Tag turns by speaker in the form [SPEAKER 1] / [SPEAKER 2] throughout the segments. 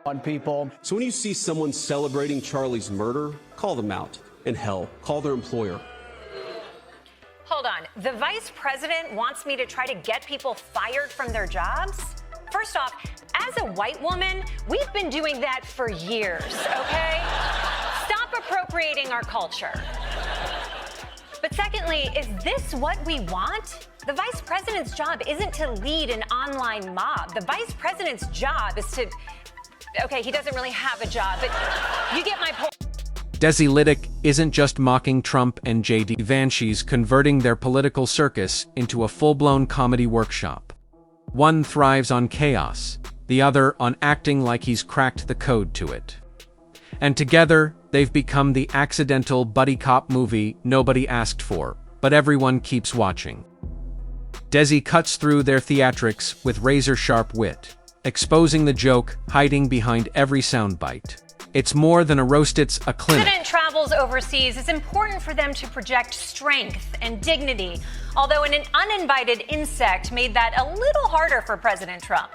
[SPEAKER 1] on people.
[SPEAKER 2] So when you see someone celebrating Charlie's murder, call them out. And hell, call their employer.
[SPEAKER 3] Hold on. The vice president wants me to try to get people fired from their jobs? First off, as a white woman, we've been doing that for years, okay? Stop appropriating our culture. But secondly, is this what we want? The vice president's job isn't to lead an online mob. The vice president's job is to... Okay, he doesn't really have a job, but you get my point.
[SPEAKER 4] Desi Lydic isn't just mocking Trump and JD Vance, she's converting their political circus into a full-blown comedy workshop. One thrives on chaos, the other on acting like he's cracked the code to it. And together, they've become the accidental buddy cop movie nobody asked for, but everyone keeps watching. Desi cuts through their theatrics with razor-sharp wit, exposing the joke hiding behind every soundbite. It's more than a roast, it's a clinic.
[SPEAKER 3] President travels overseas. It's important for them to project strength and dignity, although an uninvited insect made that a little harder for President Trump.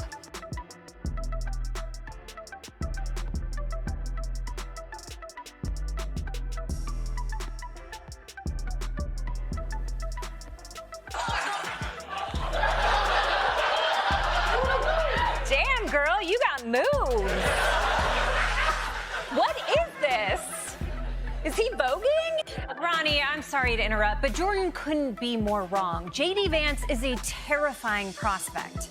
[SPEAKER 3] Damn, girl, you got moves. What is this? Is he voguing? Ronnie, I'm sorry to interrupt, but Jordan couldn't be more wrong. JD Vance is a terrifying prospect.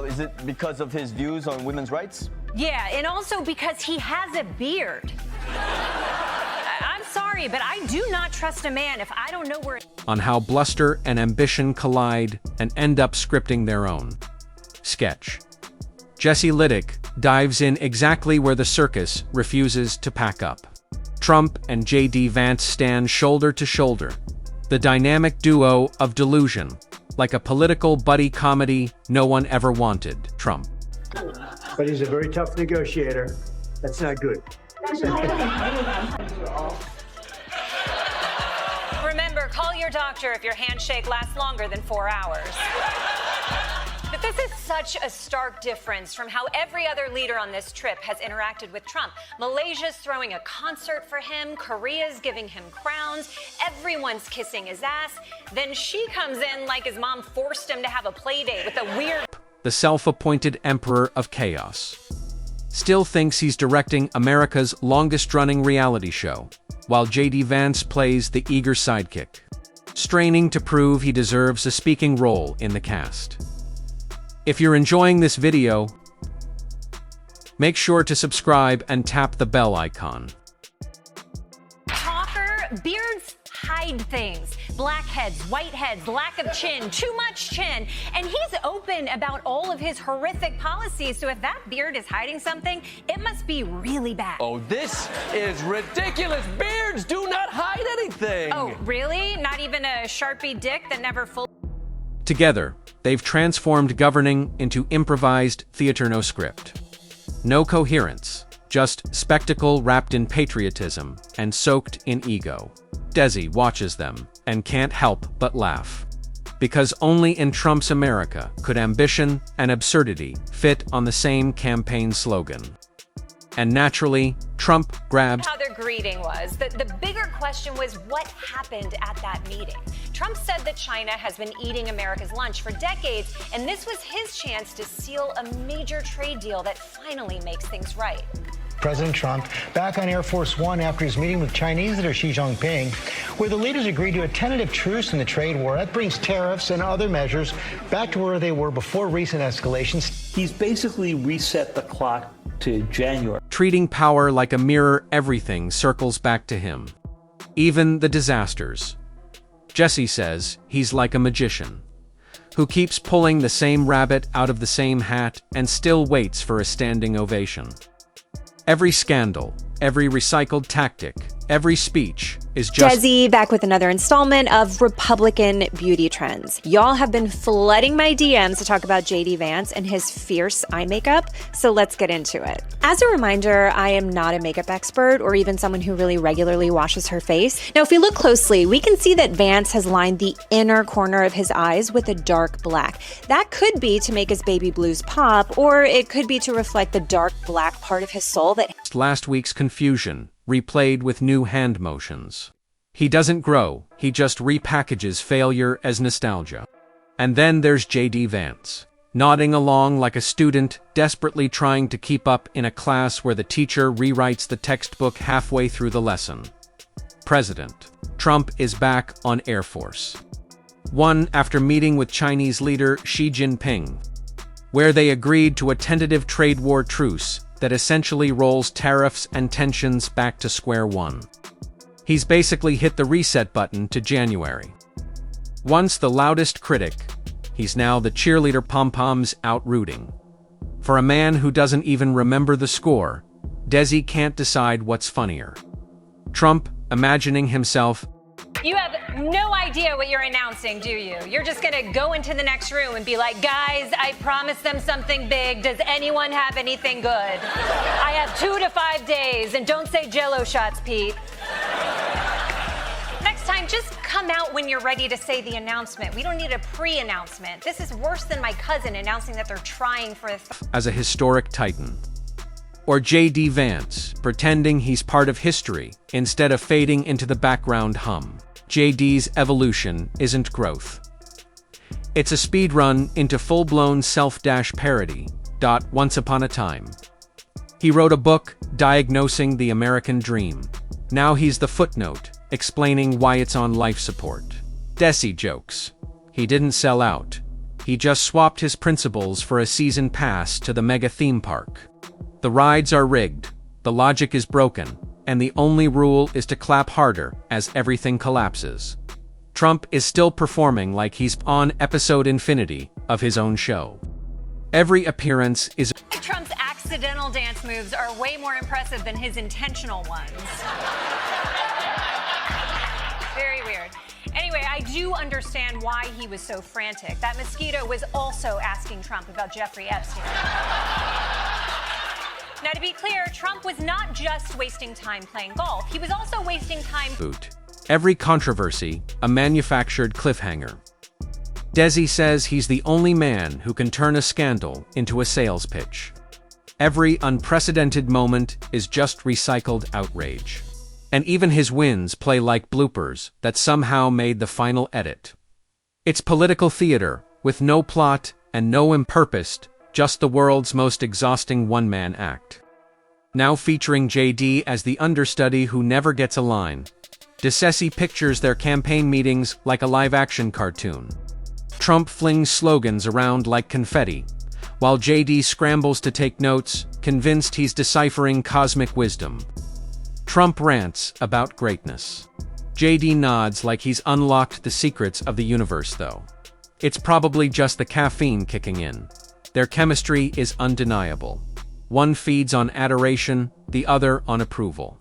[SPEAKER 1] Is it because of his views on women's rights?
[SPEAKER 3] Yeah, and also because he has a beard. I'm sorry, but I do not trust a man if I don't know where...
[SPEAKER 4] On how bluster and ambition collide and end up scripting their own sketch. Desi Lydic dives in exactly where the circus refuses to pack up. Trump and JD Vance stand shoulder to shoulder, the dynamic duo of delusion, like a political buddy comedy no one ever wanted. Trump.
[SPEAKER 5] But he's a very tough negotiator. That's not good.
[SPEAKER 3] Remember, call your doctor if your handshake lasts longer than 4 hours. But this is such a stark difference from how every other leader on this trip has interacted with Trump. Malaysia's throwing a concert for him, Korea's giving him crowns, everyone's kissing his ass. Then she comes in like his mom forced him to have a play date with a weird...
[SPEAKER 4] The self-appointed emperor of chaos still thinks he's directing America's longest-running reality show, while JD Vance plays the eager sidekick, straining to prove he deserves a speaking role in the cast. If you're enjoying this video, make sure to subscribe and tap the bell icon.
[SPEAKER 3] Talker, beards hide things. Blackheads, whiteheads, lack of chin, too much chin. And he's open about all of his horrific policies. So if that beard is hiding something, it must be really bad.
[SPEAKER 6] Oh, this is ridiculous. Beards do not hide anything.
[SPEAKER 3] Oh, really? Not even a Sharpie dick that never fully...
[SPEAKER 4] Together, they've transformed governing into improvised theater, no script. No coherence, just spectacle wrapped in patriotism and soaked in ego. Desi watches them and can't help but laugh. Because only in Trump's America could ambition and absurdity fit on the same campaign slogan. And naturally, Trump grabbed...
[SPEAKER 3] How their greeting was. The bigger question was what happened at that meeting. Trump said that China has been eating America's lunch for decades, and this was his chance to seal a major trade deal that finally makes things right.
[SPEAKER 7] President Trump back on Air Force One after his meeting with Chinese leader Xi Jinping, where the leaders agreed to a tentative truce in the trade war. That brings tariffs and other measures back to where they were before recent escalations.
[SPEAKER 8] He's basically reset the clock to January.
[SPEAKER 4] Treating power like a mirror, everything circles back to him. Even the disasters. Desi says he's like a magician, who keeps pulling the same rabbit out of the same hat and still waits for a standing ovation. Every scandal, every recycled tactic, every speech is just
[SPEAKER 9] Desi back with another installment of Republican beauty trends. Y'all have been flooding my DMs to talk about JD Vance and his fierce eye makeup, so let's get into it. As a reminder, I am not a makeup expert or even someone who really regularly washes her face. Now, if we look closely, we can see that Vance has lined the inner corner of his eyes with a dark black. That could be to make his baby blues pop, or it could be to reflect the dark black part of his soul that
[SPEAKER 4] last week's confusion, replayed with new hand motions. He doesn't grow, he just repackages failure as nostalgia. And then there's JD Vance, nodding along like a student desperately trying to keep up in a class where the teacher rewrites the textbook halfway through the lesson. President Trump is back on Air Force One after meeting with Chinese leader Xi Jinping, where they agreed to a tentative trade war truce that essentially rolls tariffs and tensions back to square one. He's basically hit the reset button to January. Once the loudest critic, he's now the cheerleader pom-poms out rooting. For a man who doesn't even remember the score, Desi can't decide what's funnier. Trump imagining himself,
[SPEAKER 3] You have no idea what you're announcing, do you? You're just gonna go into the next room and be like, guys, I promised them something big. Does anyone have anything good? I have 2 to 5 days, and don't say Jell-O shots, Pete. Next time, just come out when you're ready to say the announcement. We don't need a pre-announcement. This is worse than my cousin announcing that they're trying for
[SPEAKER 4] as a historic titan. Or JD Vance, pretending he's part of history instead of fading into the background hum. JD's evolution isn't growth. It's a speed run into full-blown self-dash parody. Once upon a time, he wrote a book diagnosing the American dream. Now he's the footnote, explaining why it's on life support. Desi jokes. He didn't sell out. He just swapped his principles for a season pass to the mega theme park. The rides are rigged, the logic is broken, and the only rule is to clap harder as everything collapses. Trump is still performing like he's on episode infinity of his own show. Every appearance is
[SPEAKER 3] Trump's accidental dance moves are way more impressive than his intentional ones. Very weird. Anyway, I do understand why he was so frantic. That mosquito was also asking Trump about Jeffrey Epstein. Now, to be clear, Trump was not just wasting time playing golf. He was also wasting time.
[SPEAKER 4] Every controversy, a manufactured cliffhanger. Desi says he's the only man who can turn a scandal into a sales pitch. Every unprecedented moment is just recycled outrage. And even his wins play like bloopers that somehow made the final edit. It's political theater, with no plot and no purpose, just the world's most exhausting one-man act. Now featuring JD as the understudy who never gets a line. Desi pictures their campaign meetings like a live-action cartoon. Trump flings slogans around like confetti, while JD scrambles to take notes, convinced he's deciphering cosmic wisdom. Trump rants about greatness. JD nods like he's unlocked the secrets of the universe, though. It's probably just the caffeine kicking in. Their chemistry is undeniable. One feeds on adoration, the other on approval.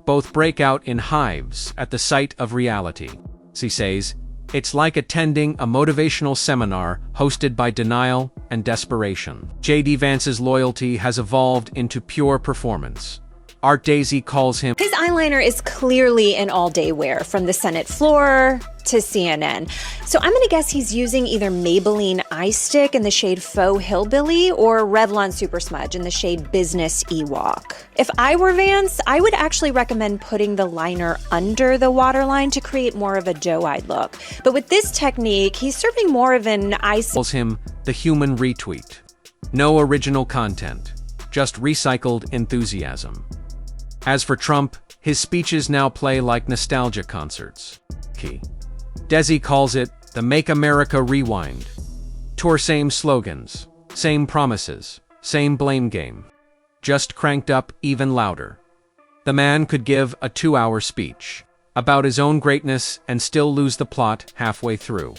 [SPEAKER 4] Both break out in hives at the sight of reality. She says, it's like attending a motivational seminar hosted by denial and desperation. JD Vance's loyalty has evolved into pure performance. Art Daisy calls him.
[SPEAKER 9] his eyeliner is clearly an all-day wear, from the Senate floor to CNN. So I'm gonna guess he's using either Maybelline Eye Stick in the shade Faux Hillbilly or Revlon Super Smudge in the shade Business Ewok. If I were Vance, I would actually recommend putting the liner under the waterline to create more of a doe-eyed look. But with this technique, he's serving more of an eye.
[SPEAKER 4] Calls him the human retweet. No original content, just recycled enthusiasm. As for Trump, his speeches now play like nostalgia concerts. Desi calls it the Make America Rewind. Tour same slogans, same promises, same blame game. Just cranked up even louder. The man could give a 2-hour speech about his own greatness and still lose the plot halfway through.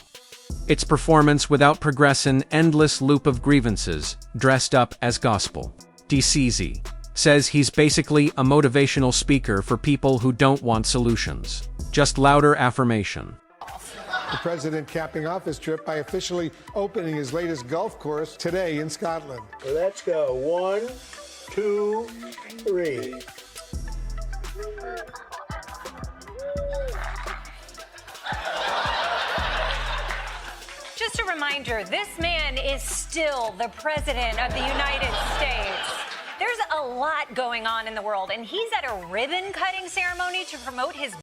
[SPEAKER 4] It's performance without progress, an endless loop of grievances dressed up as gospel. DCZ. says he's basically a motivational speaker for people who don't want solutions. Just louder affirmation.
[SPEAKER 10] The president capping off his trip by officially opening his latest golf course today in Scotland.
[SPEAKER 5] Let's go. 1, 2, 3.
[SPEAKER 3] Just a reminder, this man is still the president of the United States. There's a lot going on in the world, and he's at a ribbon-cutting ceremony to promote his